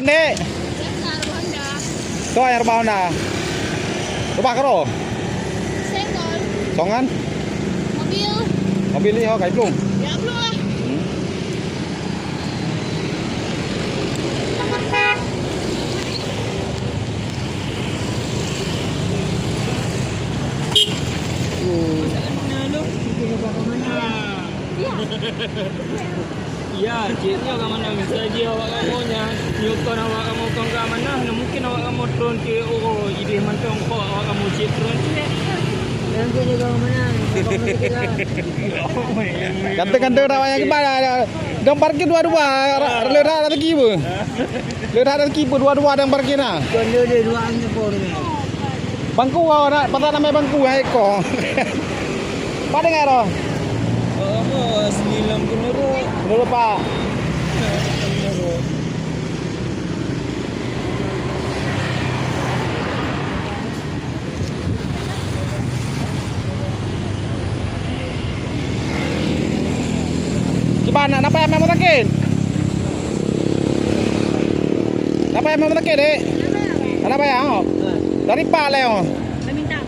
Dek. Kau yang rebah na. Rebah karo. Senggol. Songan. Mobil. Mobil ni kai plung. Ya belum lah. Ya, ciknya ke mana misalnya awak kamunya nyukon awak kamu ke mana, mungkin awak kamu turun ke ide mantong kok awak kamu cik turun cik. Yang kini kau mana? Kata-kata rawat yang gimana? Gambar ke dua-dua. Lera ada kibu. Lera ada kibu dua-dua dan parkir na. Kau dia dua angin pun. Bangku kau nak patah nama bangku hai ko. Pada ngaro. Oh, 90 ro. Dulu Pak. Gimana? Napa yang mau takin? Napa yang mau takin, Dek? Napa ya? Dari Pak Leo. Minta.